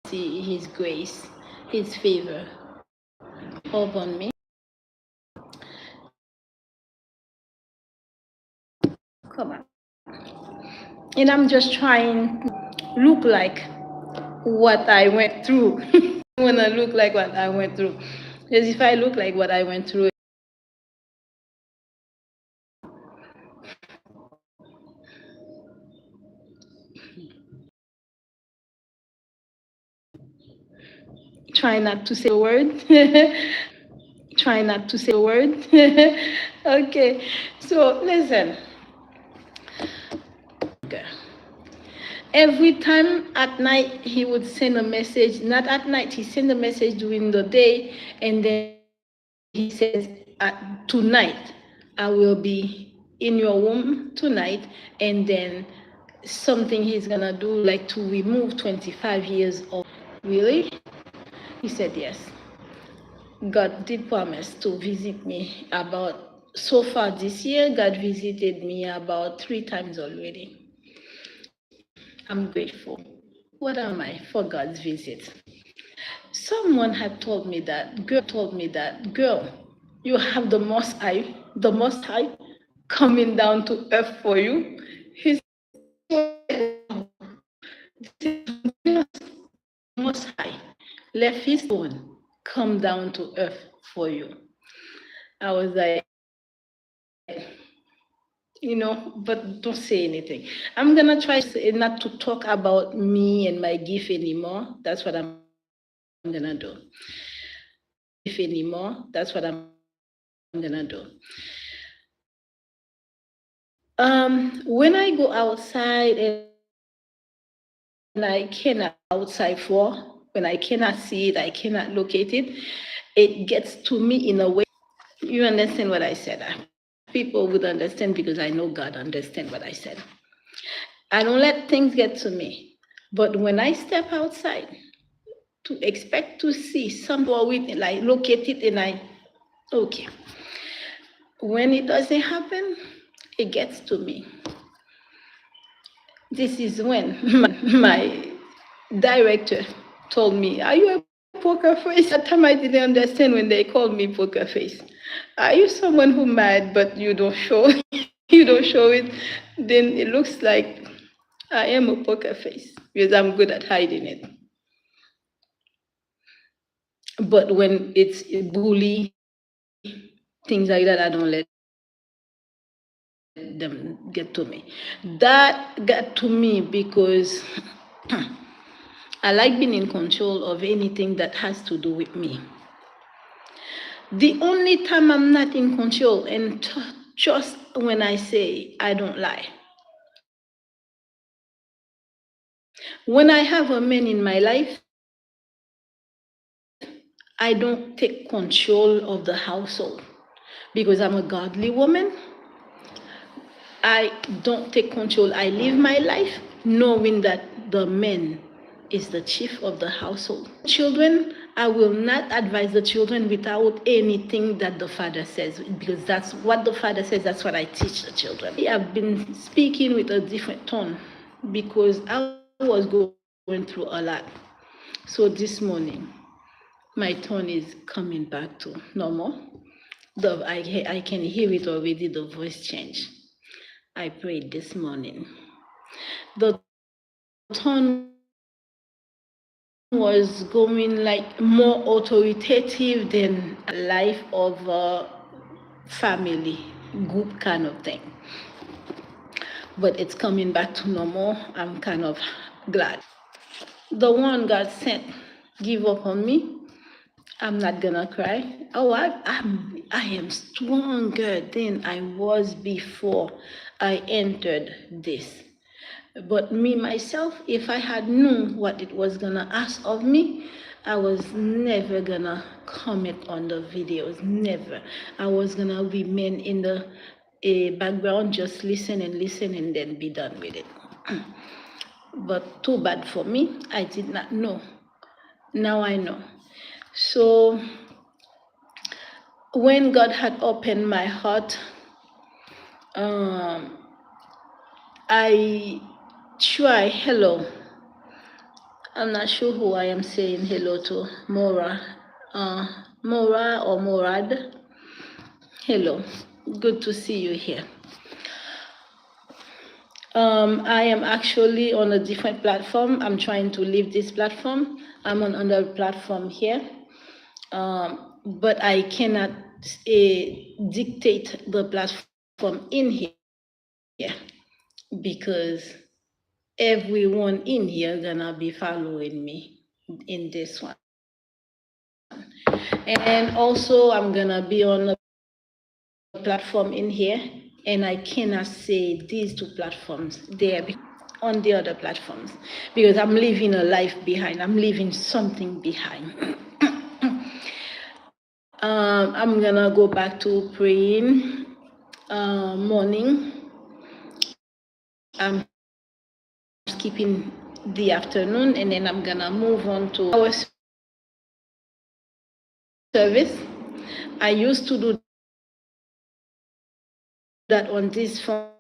see His grace, His favor upon me. Come on. And I'm just trying to look like what I went through. I want to look like what I went through. Because if I look like what I went through, try not to say a word. Try not to say a word. Okay, so listen. Every time at night he would send a message. Not at night, he sent a message during the day, and then he says, tonight I will be in your womb tonight, and then something he's gonna do, like to remove 25 years of. Really? He said yes. God did promise to visit me about, so far this year, God visited me about 3 times already. I'm grateful. What am I for God's visit? Someone had told me that, girl, you have the Most High coming down to earth for you. He said, Most High left His Son come down to earth for you. I was like, but don't say anything. I'm gonna try not to talk about me and my gift anymore. That's what I'm gonna do. That's what I'm gonna do. When I go outside and I cannot outside when I cannot see it, I cannot locate it, it gets to me in a way. You understand what I said? People would understand because I know God understands what I said. I don't let things get to me. But when I step outside to expect to see something, like locate it, and okay. When it doesn't happen, it gets to me. This is when my director told me, "Are you a poker face?" At that time I didn't understand when they called me poker face. Are you someone who mad but you don't show it? Then it looks like I am a poker face because I'm good at hiding it. But when it's bully, things like that, I don't let them get to me. That got to me because I like being in control of anything that has to do with me. The only time I'm not in control, and just when I say I don't lie. When I have a man in my life, I don't take control of the household because I'm a godly woman. I don't take control. I live my life knowing that the man is the chief of the household. Children, I will not advise the children without anything that the father says, because that's what the father says, that's what I teach the children. I have been speaking with a different tone because I was going through a lot. So this morning, my tone is coming back to normal. I can hear it already, the voice change. I prayed this morning. The tone was going like more authoritative than a life of a family group kind of thing. But it's coming back to normal. I'm kind of glad. The one God sent give up on me. I'm not gonna cry. Oh, I am stronger than I was before I entered this. But me, myself, if I had known what it was gonna ask of me, I was never gonna comment on the videos, never. I was gonna remain in the background, just listen and then be done with it. But too bad for me, I did not know. Now I know. So when God had opened my heart, I try, hello, I'm not sure who I am saying hello to. Mora. Mora or Morad. Hello. Good to see you here. I am actually on a different platform. I'm trying to leave this platform. I'm on another platform here. But I cannot dictate the platform in here because everyone in here gonna be following me in this one. And also I'm gonna be on a platform in here, and I cannot say these two platforms there on the other platforms because I'm leaving a life behind. I'm leaving something behind. I'm gonna go back to praying morning. I'm skipping the afternoon, and then I'm gonna move on to our service. I used to do that on this phone.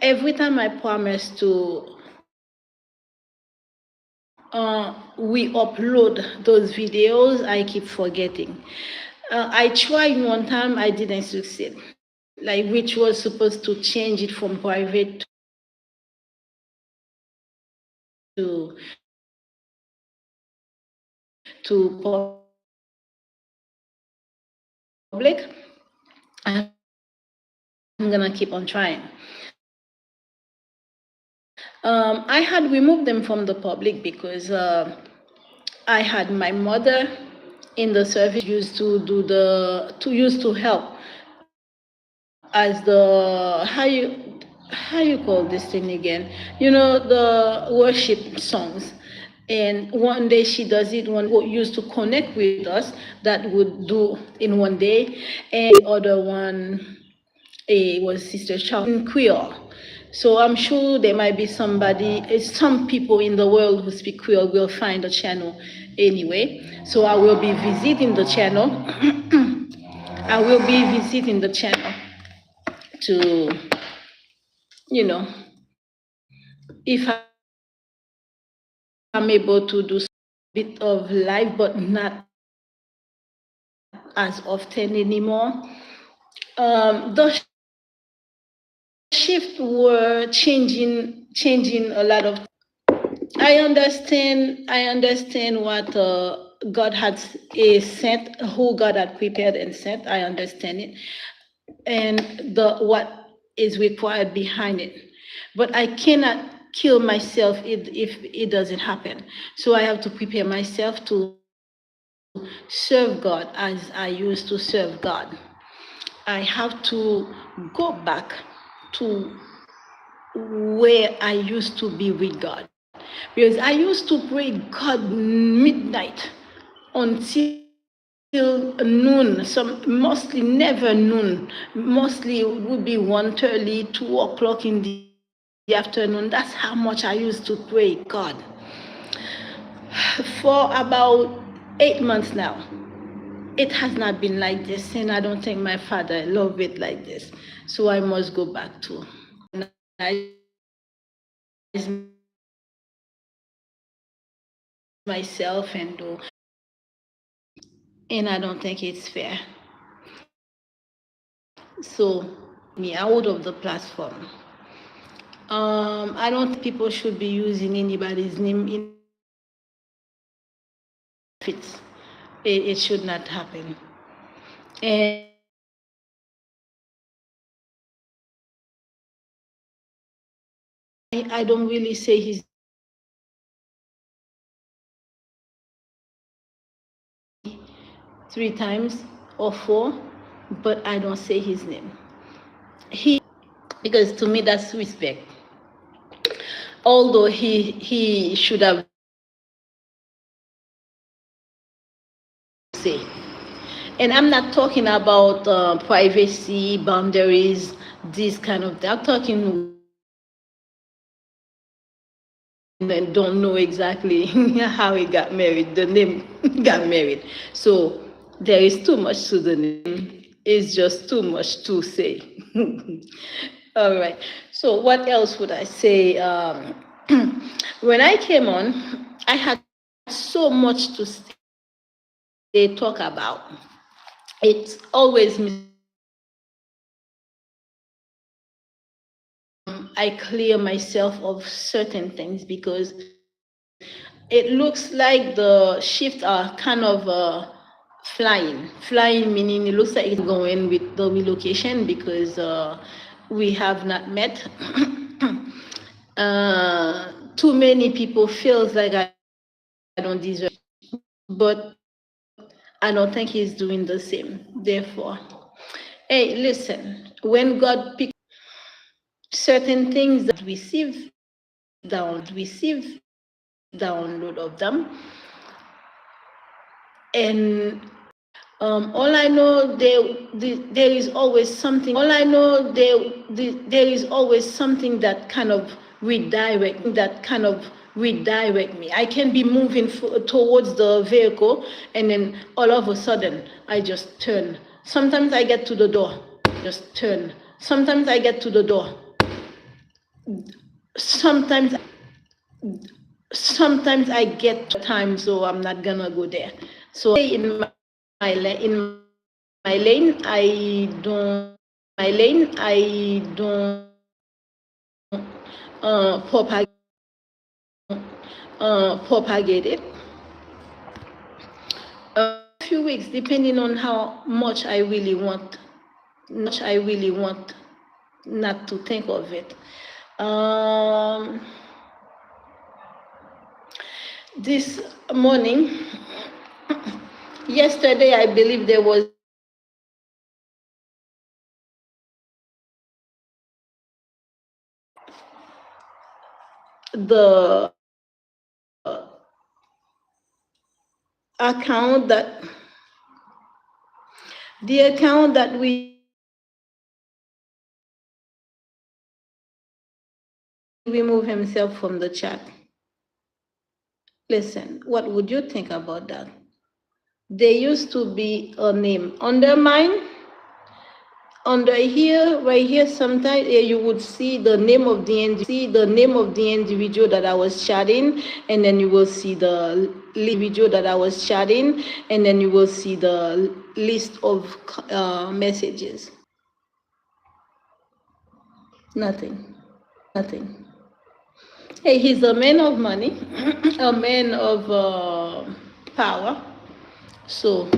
Every time I promise to we upload those videos, I keep forgetting. I tried one time, I didn't succeed. Like, which was supposed to change it from private to public. I'm gonna keep on trying. I had removed them from the public because I had my mother in the service used to help as the how you call this thing again? You know, the worship songs. And one day she does it, one used to connect with us that would do in one day, and the other one was Sister Charles in Creole. So I'm sure there might be some people in the world who speak Creole will find the channel anyway. So I will be visiting the channel. I will be visiting the channel to, you know, if I'm able to do a bit of live, but not as often anymore. The shift were changing a lot of. I understand what God had sent, who God had prepared and sent. I understand it, and what is required behind it. But I cannot kill myself if it doesn't happen. So I have to prepare myself to serve God as I used to serve God. I have to go back to where I used to be with God. Because I used to pray God midnight until noon, mostly never noon, mostly it would be 1:30, 2 o'clock in the afternoon. That's how much I used to pray God. For about 8 months now, it has not been like this, and I don't think my father loved it like this. So I must go back to myself and do, and I don't think it's fair. So me out of the platform. I don't think people should be using anybody's name in it. It should not happen. And I don't really say his 3 times or 4, but I don't say his name. Because to me that's respect. Although he should have say. And I'm not talking about privacy, boundaries, this kind of thing. I'm talking and don't know exactly how he got married. The name got married. So there is too much to the name. It's just too much to say. All right. So what else would I say? When I came on, I had so much to say, talk about. It's always miscellaneous. I clear myself of certain things because it looks like the shifts are kind of flying, meaning it looks like it's going with the relocation because we have not met. Too many people feels like I don't deserve, but I don't think he's doing the same. Therefore, hey, listen, when God picks certain things that receive download of them, and all I know there is always something. All I know there is always something that kind of redirect me. I can be moving towards the vehicle, and then all of a sudden I just turn. Sometimes I get to the door, just turn. Sometimes I get to the door. Sometimes sometimes I get time, so I'm not gonna go there. So I stay in my lane. I don't propagate it. Few weeks, depending on how much I really want, not to think of it. This morning, yesterday, I believe there was the account that we remove himself from the chat. Listen, what would you think about that? There used to be a name under mine. Under here, right here, sometimes you would see the name of the individual that I was chatting, and then you will see the individual that I was chatting, and then you will see the list of messages. Nothing. Hey, he's a man of money, a man of power. So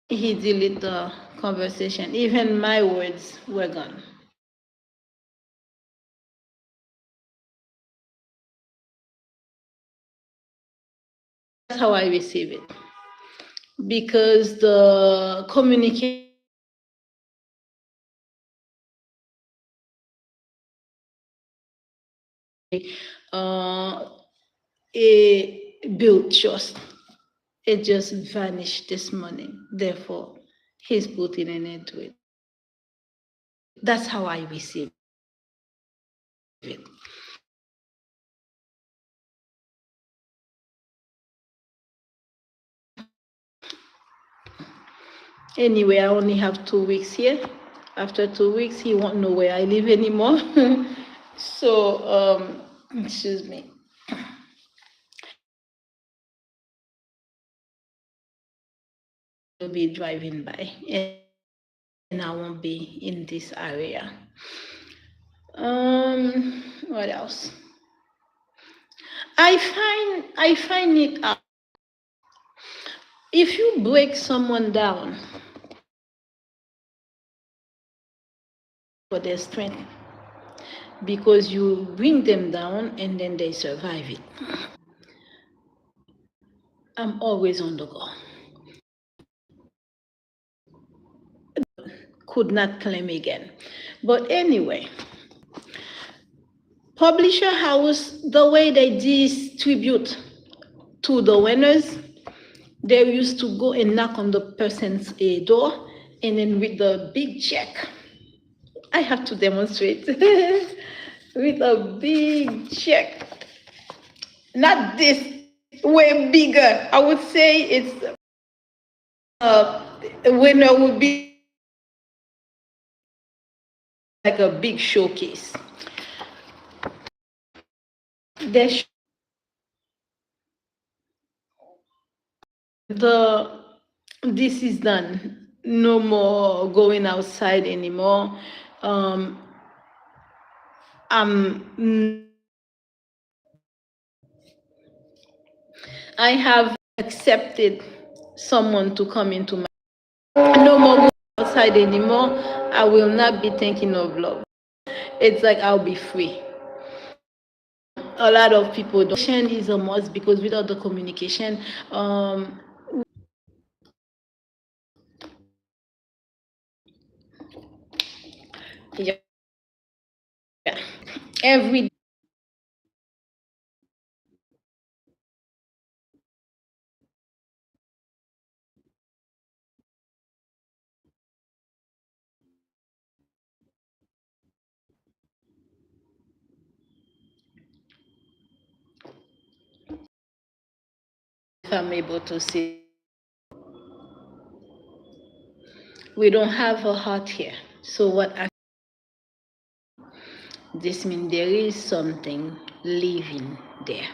he deleted the conversation. Even my words were gone. That's how I receive it. Because the communication uh, it built trust. It just vanished this morning. Therefore, he's putting an end to it. That's how I receive it. Anyway, I only have 2 weeks here. After 2 weeks, he won't know where I live anymore. So, excuse me. Will be driving by, and I won't be in this area. What else? I find it out. If you break someone down for their strength, because you bring them down and then they survive it. I'm always on the go. Could not claim again. But anyway, publisher house, the way they distribute to the winners, they used to go and knock on the person's door, and then with the big check, I have to demonstrate with a big check, not this, way bigger. I would say it's winner would be like a big showcase. There's this is done. No more going outside anymore. I'm I have accepted someone to come into my, no more going outside anymore. I will not be thinking of love. It's like I'll be free. A lot of people don't. Is a must, because without the communication, yeah, every if I'm able to say, we don't have a heart here. So what this means, there is something living there.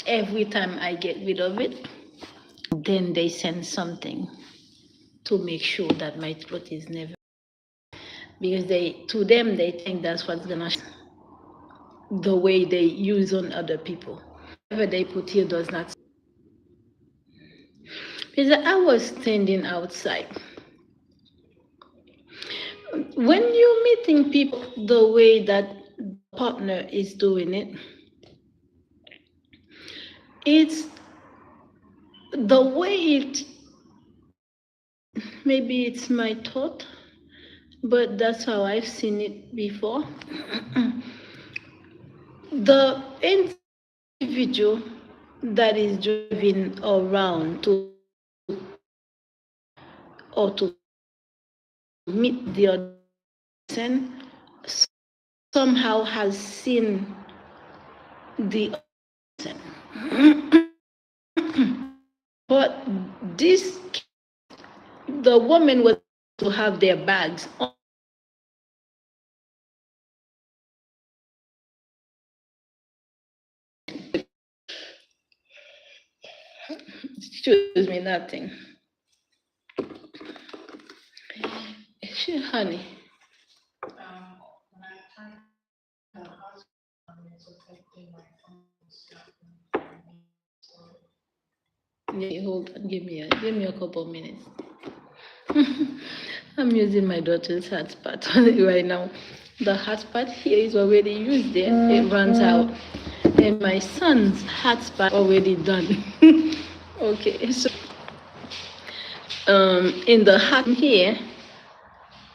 Every time I get rid of it, then they send something to make sure that my throat is never, because to them they think that's what's gonna, the way they use on other people. Whatever they put here does not. Because I was standing outside. When you're meeting people the way that the partner is doing it, it's the way it, maybe it's my thought, but that's how I've seen it before. The individual that is driving around to, or to meet the other person, somehow has seen the person. But this, the woman was to have their bags on. Excuse me, nothing. Honey. Yeah, hold on, give me a couple minutes. I'm using my daughter's hotspot right now. The hotspot here is already used there. It runs out. And my son's hotspot already done. Okay, so in the hot here,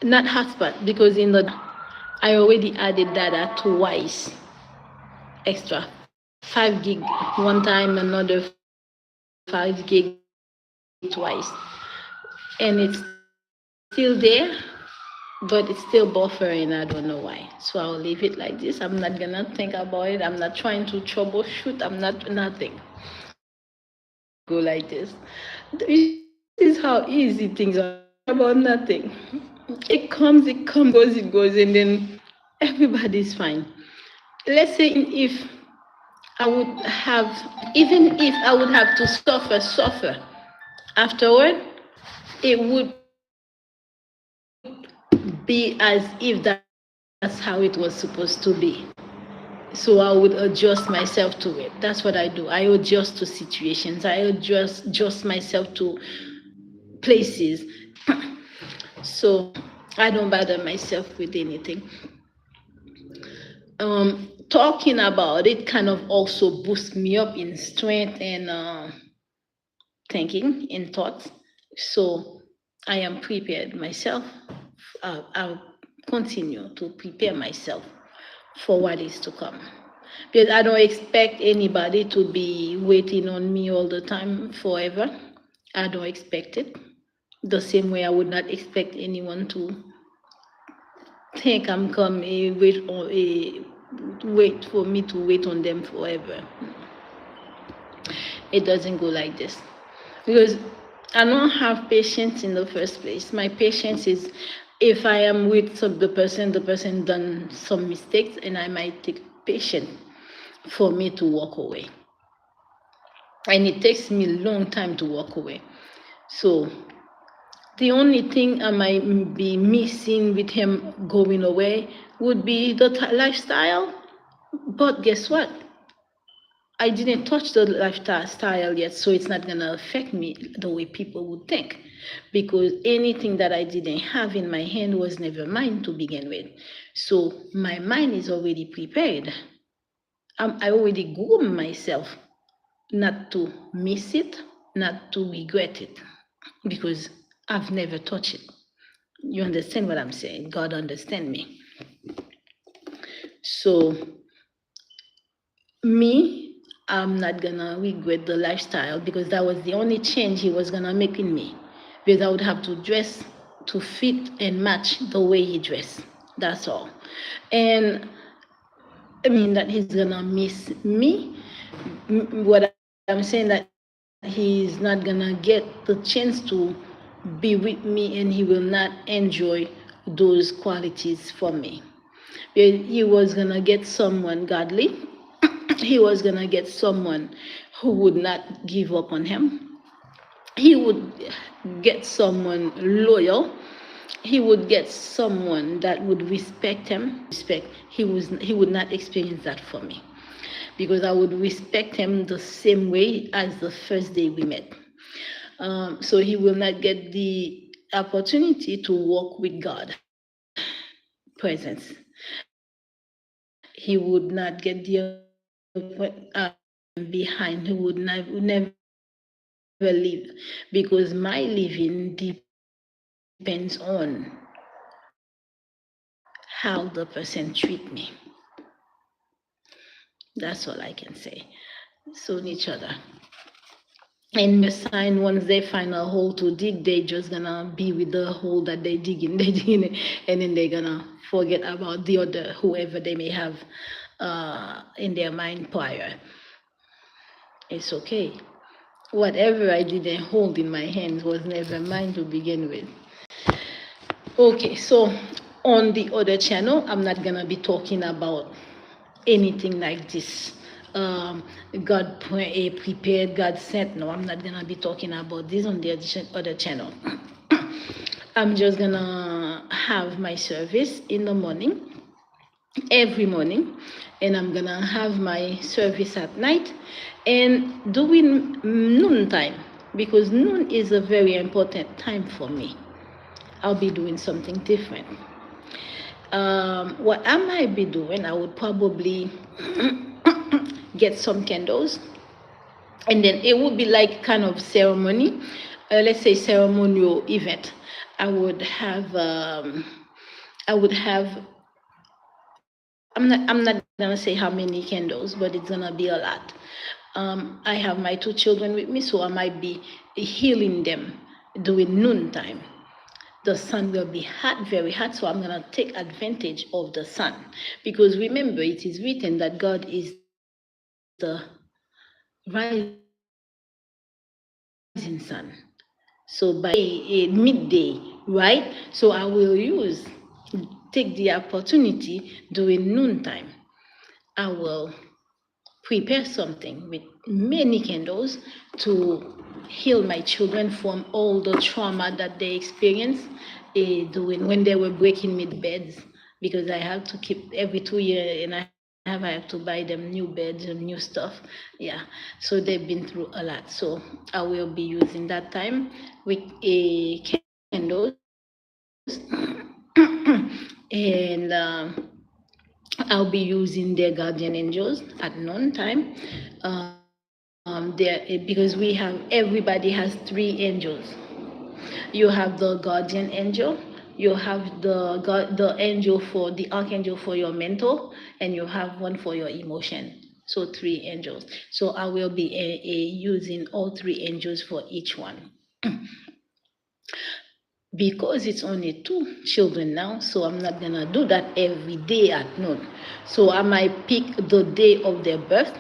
not hotspot, because in the, I already added data twice extra. 5 gig one time, another 5 gig twice. And it's still there, but it's still buffering. I don't know why. So I'll leave it like this. I'm not gonna think about it. I'm not trying to troubleshoot. I'm not, nothing. Go like this. This is how easy things are, about nothing. It comes, it goes, and then everybody's fine. Let's say if I would have, even if I would have to suffer afterward, it would be as if that's how it was supposed to be. So I would adjust myself to it. That's what I do. I adjust to situations. I adjust myself to places. So I don't bother myself with anything. Talking about it kind of also boosts me up in strength and thinking, in thoughts. So I am prepared myself. I'll continue to prepare myself for what is to come. Because I don't expect anybody to be waiting on me all the time forever. I don't expect it. The same way I would not expect anyone to think I'm coming, wait for me to wait on them forever. It doesn't go like this. Because I don't have patience in the first place. My patience is If I am with the person done some mistakes, and I might take patience for me to walk away. And it takes me a long time to walk away. So the only thing I might be missing with him going away would be the lifestyle. But guess what? I didn't touch the lifestyle yet, so it's not gonna affect me the way people would think, because anything that I didn't have in my hand was never mine to begin with. So my mind is already prepared. I already groomed myself not to miss it, not to regret it, because I've never touched it. You understand what I'm saying? God understand me. So me, I'm not gonna regret the lifestyle, because that was the only change he was gonna make in me. Because I would have to dress to fit and match the way he dressed. That's all. And I mean that he's gonna miss me. What I'm saying that he's not gonna get the chance to be with me, and he will not enjoy those qualities from me. He was gonna get someone godly. He was gonna get someone who would not give up on him. He would get someone loyal. He would get someone that would respect him. He would not experience that for me, because I would respect him the same way as the first day we met. So he will not get the opportunity to walk with God presence. He would not get the behind. He would never live, because my living depends on how the person treat me. That's all I can say. So in each other. And sign, once they find a hole to dig, they just gonna be with the hole that they digging, and then they're gonna forget about the other, whoever they may have in their mind prior. It's okay. Whatever I didn't hold in my hands was never mine to begin with. Okay, so on the other channel, I'm not gonna be talking about anything like this. God prepared, God sent. No, I'm not gonna be talking about this on the other channel. I'm just gonna have my service in the morning, every morning, and I'm gonna have my service at night, and doing noon time, because noon is a very important time for me. I'll be doing something different. What I might be doing, I would probably get some candles, and then it would be like kind of ceremony, let's say ceremonial event. I would have I'm not gonna say how many candles, but it's gonna be a lot. I have my 2 children with me, so I might be healing them during noontime. The sun will be hot, very hot, so I'm going to take advantage of the sun. Because remember, it is written that God is the rising sun. So by midday, right? So I will take the opportunity during noontime. I will prepare something with many candles to heal my children from all the trauma that they experienced doing when they were breaking me beds, because I have to keep every 2 years, and I have to buy them new beds and new stuff. Yeah, so they've been through a lot. So I will be using that time with candles and I'll be using their guardian angels at noontime. Because everybody has 3 angels. You have the guardian angel, you have the angel for the archangel for your mental, and you have one for your emotion. So 3 angels. So I will be using all 3 angels for each one. Because it's only 2 children now, so I'm not gonna do that every day at noon. So I might pick the day of their birth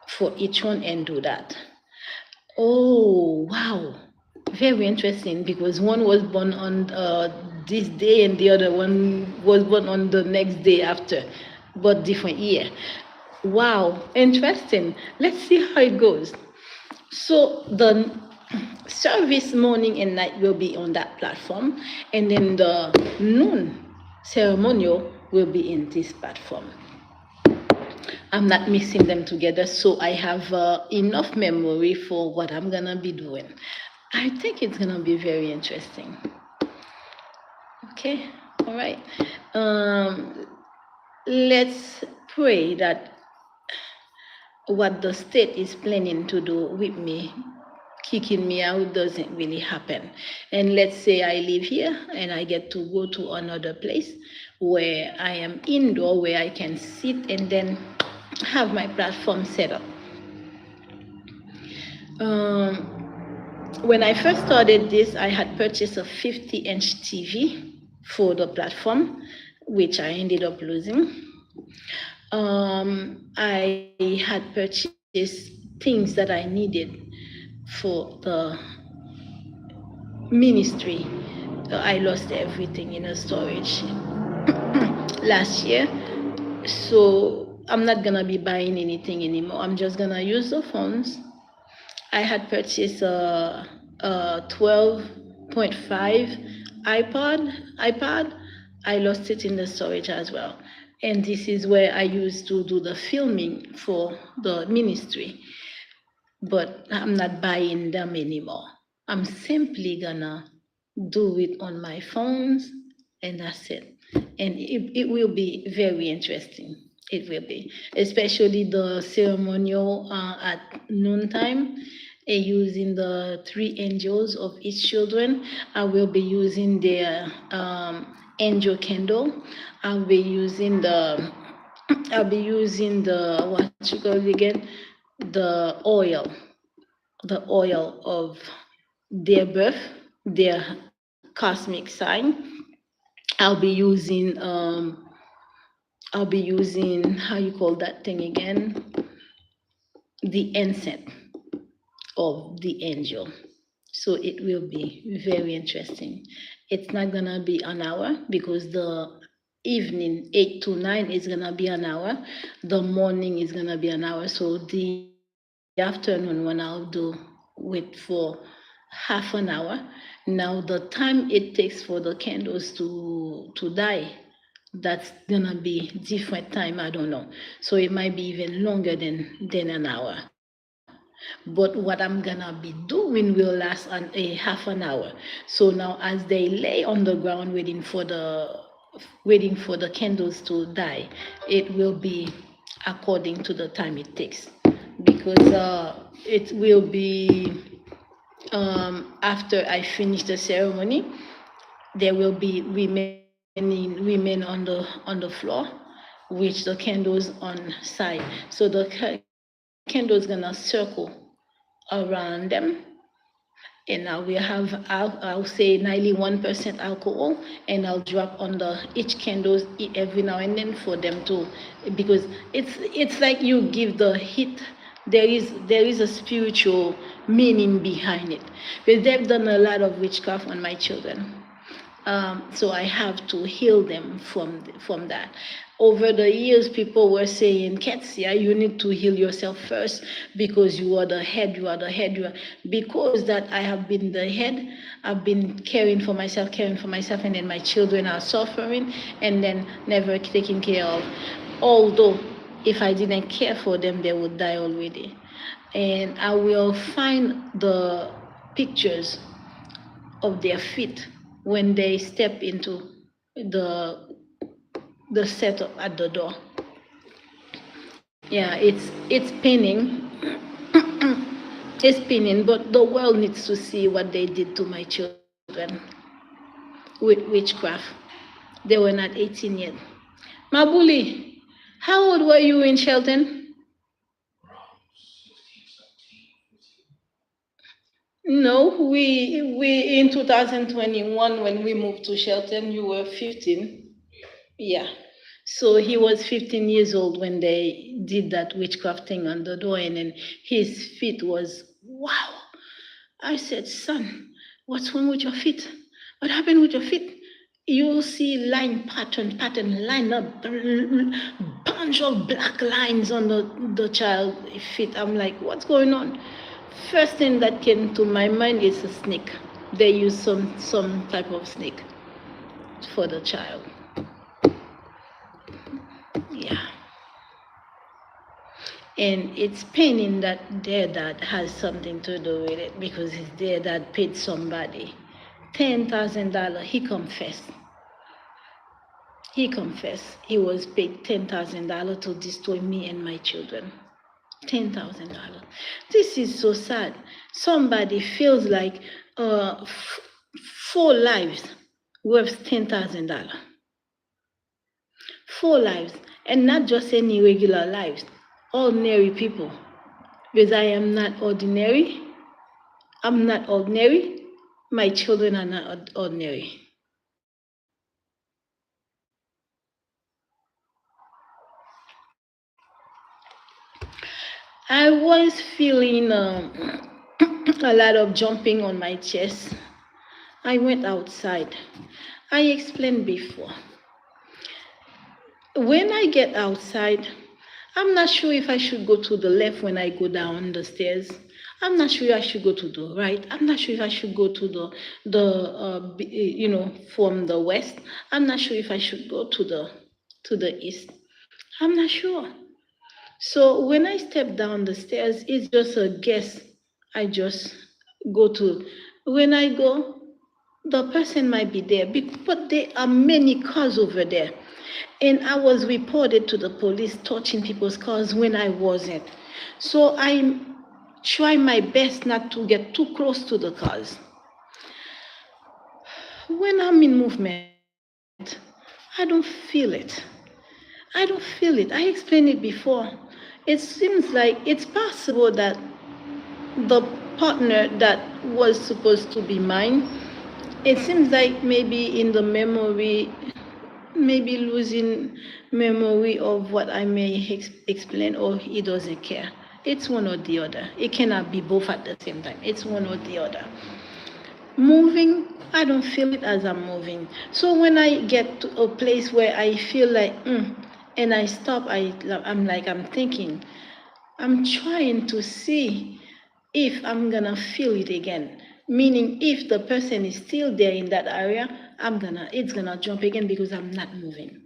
for each one and do that. Oh, wow. Very interesting, because one was born on this day and the other one was born on the next day after, but different year. Wow, interesting. Let's see how it goes. So the service morning and night will be on that platform, and then the noon ceremonial will be in this platform. I'm not mixing them together, so I have enough memory for what I'm gonna be doing. I think it's gonna be very interesting. Okay, all right. Um, let's pray that what the state is planning to do with me, kicking me out, doesn't really happen. And let's say I live here and I get to go to another place where I am indoor, where I can sit and then have my platform set up. Um, when I first started this, I had purchased a 50-inch TV for the platform, which I ended up losing. I had purchased things that I needed for the ministry. I lost everything in a storage last year. So I'm not gonna be buying anything anymore. I'm just gonna use the phones. I had purchased a 12.5 iPad. I lost it in the storage as well. And this is where I used to do the filming for the ministry. But I'm not buying them anymore. I'm simply gonna do it on my phones, and that's it. And it will be very interesting. It will be, especially the ceremonial at noontime, using the three angels of each children. I will be using their angel candle. I'll be using the what you call it again, the oil of their birth, their cosmic sign. I'll be using how you call that thing again? The incense of the angel. So it will be very interesting. It's not gonna be an hour, because the evening 8 to 9 is gonna be an hour. The morning is gonna be an hour. So the afternoon when I'll do wait for half an hour. Now the time it takes for the candles to die, that's gonna be different time. I don't know. So it might be even longer than an hour. But what I'm gonna be doing will last a half an hour. So now as they lay on the ground waiting for the candles to die, it will be according to the time it takes, because it will be after I finish the ceremony, there will be remaining women on the floor, which the candles on side. So the candles gonna circle around them, and I will have I'll say 91% alcohol, and I'll drop on the each candles every now and then for them to, because it's like you give the heat. There is a spiritual meaning behind it, because they've done a lot of witchcraft on my children. So I have to heal them from that. Over the years, people were saying, Ketsia, you need to heal yourself first, because you are the head, you are the head, you are. Because that I have been the head, I've been caring for myself, and then my children are suffering, and then never taken care of. Although, if I didn't care for them, they would die already. And I will find the pictures of their feet when they step into the the setup at the door. Yeah, it's paining. It's paining, but the world needs to see what they did to my children with witchcraft. They were not 18 yet. Mabuli, how old were you in Shelton? No, we in 2021, when we moved to Shelton, you were 15. Yeah. So he was 15 years old when they did that witchcraft thing on the door, and then his feet was wow. I said, son, What's wrong with your feet? What happened with your feet? You see pattern, line up, bunch of black lines on the child feet. I'm like, what's going on? First thing that came to my mind is a snake. They use some type of snake for the child. Yeah. And it's paining that their dad has something to do with it, because his their dad paid somebody $10,000. He confessed he was paid $10,000 to destroy me and my children. $10,000. This is so sad. Somebody feels like 4 lives worth $10,000. 4 lives, and not just any regular lives, ordinary people. Because I am not ordinary. I'm not ordinary. My children are not ordinary. I was feeling a lot of jumping on my chest. I went outside. I explained before. When I get outside, I'm not sure if I should go to the left when I go down the stairs. I'm not sure I should go to the right. I'm not sure if I should go to from the west. I'm not sure if I should go to the east. I'm not sure. So when I step down the stairs, it's just a guess. I just go to. When I go, the person might be there, but there are many cars over there. And I was reported to the police touching people's cars when I wasn't. So I try my best not to get too close to the cars. When I'm in movement, I don't feel it. I don't feel it. I explained it before. It seems like it's possible that the partner that was supposed to be mine, it seems like maybe in the memory, maybe losing memory of what I may explain, or he doesn't care. It's one or the other. It cannot be both at the same time. It's one or the other. Moving, I don't feel it as I'm moving. So when I get to a place where I feel like, and I stop, I'm thinking, I'm trying to see if I'm gonna feel it again. Meaning, if the person is still there in that area, it's gonna jump again, because I'm not moving.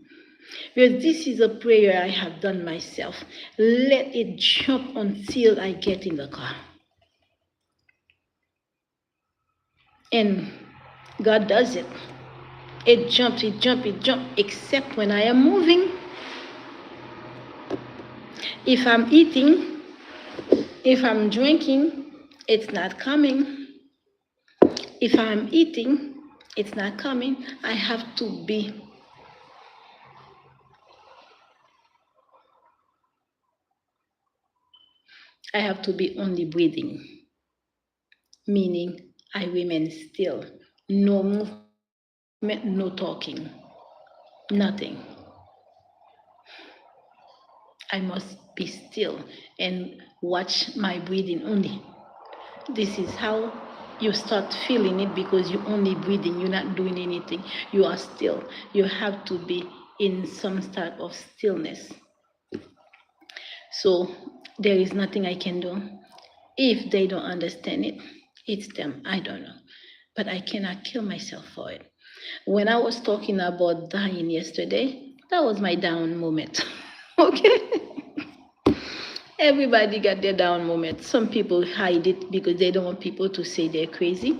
Because this is a prayer I have done myself. Let it jump until I get in the car. And God does it. It jumps, except when I am moving. If I'm eating, if I'm drinking, it's not coming. If I'm eating, it's not coming. I have to be only breathing, meaning I remain still. No movement, no talking, nothing. I must be still and watch my breathing only. This is how you start feeling it, because you're only breathing, you're not doing anything. You are still. You have to be in some type of stillness. So there is nothing I can do. If they don't understand it, it's them. I don't know. But I cannot kill myself for it. When I was talking about dying yesterday, that was my down moment. Okay? Everybody got their down moment. Some people hide it because they don't want people to say they're crazy.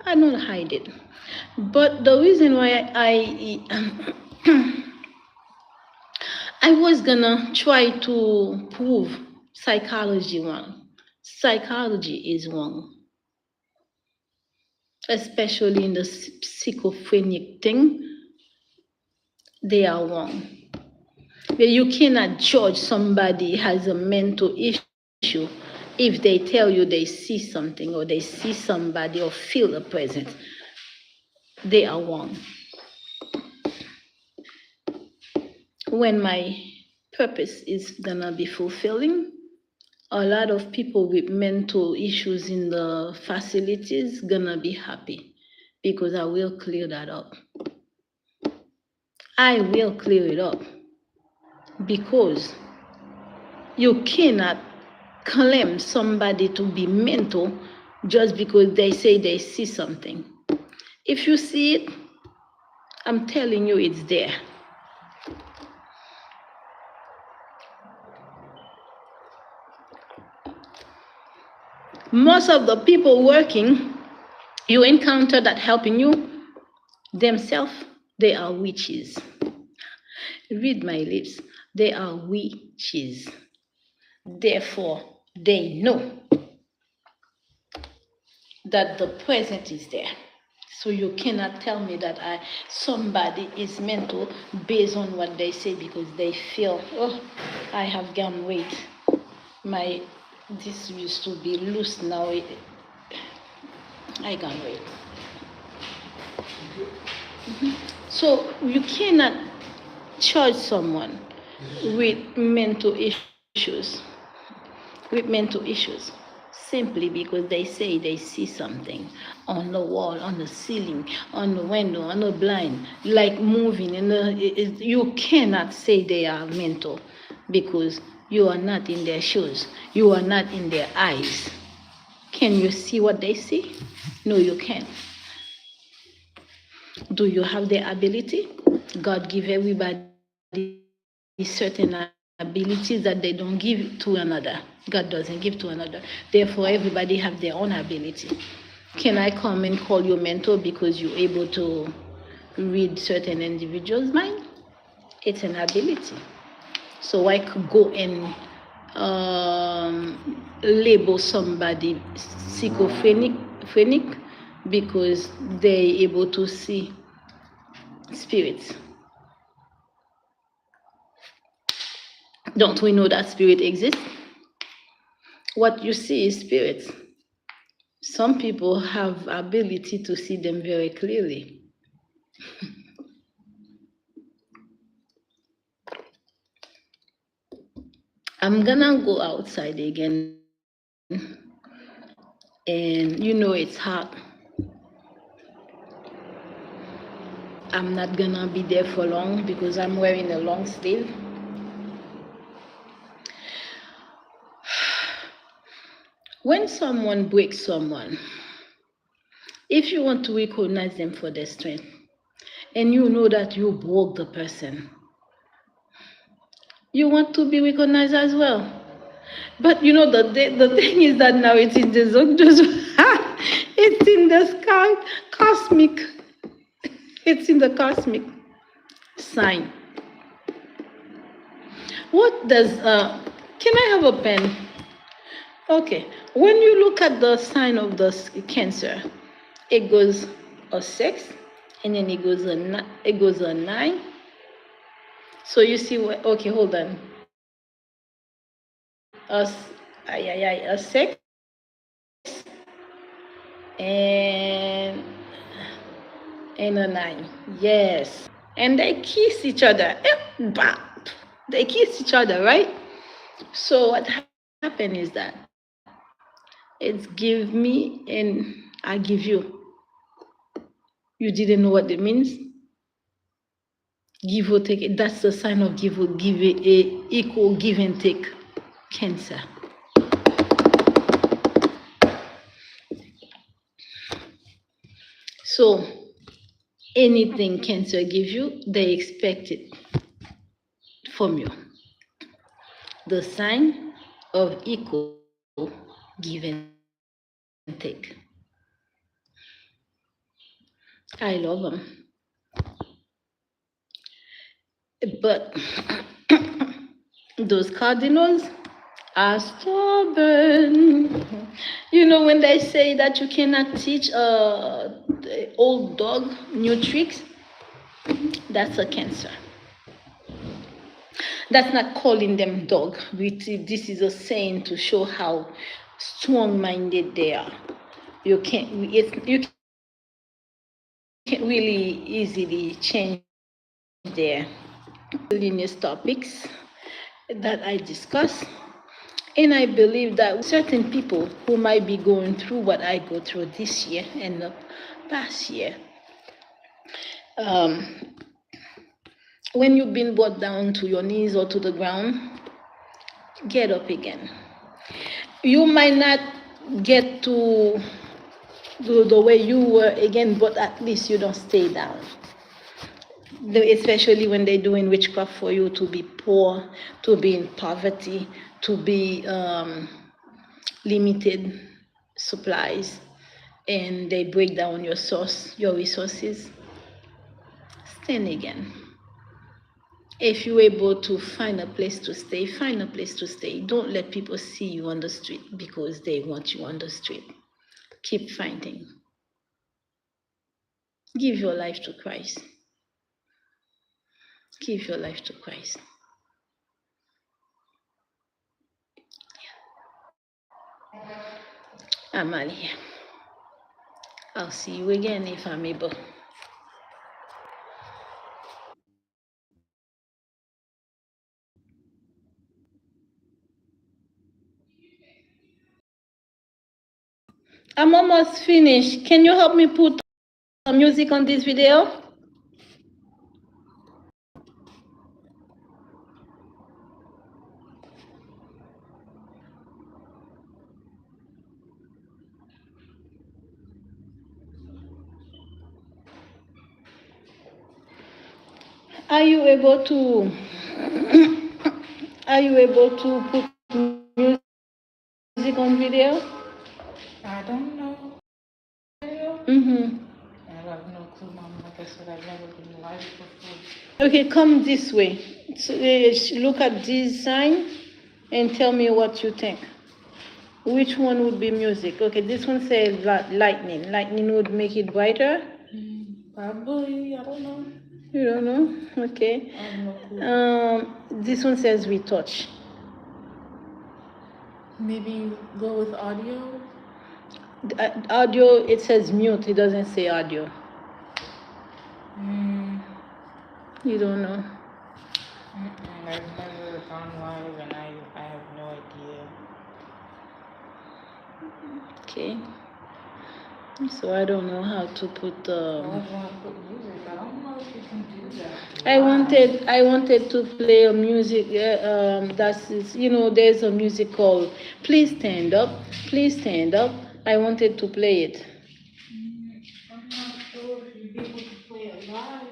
I don't hide it. But the reason why I was gonna try to prove psychology wrong. Psychology is wrong, especially in the schizophrenic thing. They are wrong. But you cannot judge somebody has a mental issue if they tell you they see something, or they see somebody, or feel a presence. They are wrong. When my purpose is gonna be fulfilling, a lot of people with mental issues in the facilities gonna be happy because I will clear that up. I will clear it up because you cannot claim somebody to be mental just because they say they see something. If you see it, I'm telling you it's there. Most of the people working you encounter that helping you themselves, they are witches. Read my lips. They are witches. Therefore, they know that the present is there. So you cannot tell me that somebody is mental based on what they say because they feel, oh, I have gained weight. This used to be loose, now I gain weight. So you cannot charge someone with mental issues, simply because they say they see something on the wall, on the ceiling, on the window, on the blind, like moving. You cannot say they are mental because you are not in their shoes. You are not in their eyes. Can you see what they see? No, you can't. Do you have the ability? God give everybody certain abilities that they don't give to another. God doesn't give to another. Therefore, everybody have their own ability. Can I come and call you mentor because you're able to read certain individuals' mind? It's an ability. So I could go and label somebody schizophrenic because they're able to see spirits. Don't we know that spirit exists? What you see is spirits. Some people have ability to see them very clearly. I'm gonna go outside again, and it's hot. I'm not gonna be there for long because I'm wearing a long sleeve. When someone breaks someone, if you want to recognize them for their strength, and you know that you broke the person, you want to be recognized as well. But the thing is that now it's in the it's in the sky, cosmic. It's in the cosmic sign. What does can I have a pen? Okay. When you look at the sign of the Cancer, it goes a 6, and then it goes a 9. So you see what? Okay, hold on. A 6 and a 9. Yes, and they kiss each other. They kiss each other, right? So what happened is that it's give me and I give you. You didn't know what it means? Give or take. That's the sign of equal give and take. Cancer. So anything Cancer gives you, they expect it from you. The sign of equal give and take. I love them. But those cardinals are stubborn. When they say that you cannot teach the old dog new tricks, that's a Cancer. That's not calling them dog. This is a saying to show how strong-minded they are. You can't really easily change their miscellaneous topics that I discuss. And I believe that certain people who might be going through what I go through this year and the past year, um, when you've been brought down to your knees or to the ground, get up again. You might not get to the way you were again, but at least you don't stay down. Especially when they're doing witchcraft for you to be poor, to be in poverty, to be limited supplies, and they break down your resources. Stand again. If you're able to find a place to stay, find a place to stay. Don't let people see you on the street because they want you on the street. Keep fighting. Give your life to Christ. Give your life to Christ. Amalia, I'll see you again if I'm able. I'm almost finished. Can you help me put music on this video? Are you able to put music on video? I don't know. Mm-hmm. I have no clue, Mom. Like I said, I've never been live before. Okay, come this way. So, look at this sign and tell me what you think. Which one would be music? Okay, this one says lightning. Lightning would make it brighter. Probably, I don't know. You don't know? Okay. I have no clue. This one says retouch. Maybe go with audio. Audio, it says mute. It doesn't say audio. You don't know. I've never gone live and I have no idea. Okay. So I don't know how to put I would want to put music. I don't know if you can do that. I wanted to play a music that's there's a music called Please Stand Up, Please Stand Up. I wanted to play it. I'm not sure if you'd be able to play it live.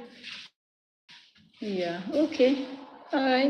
Yeah, okay. All right.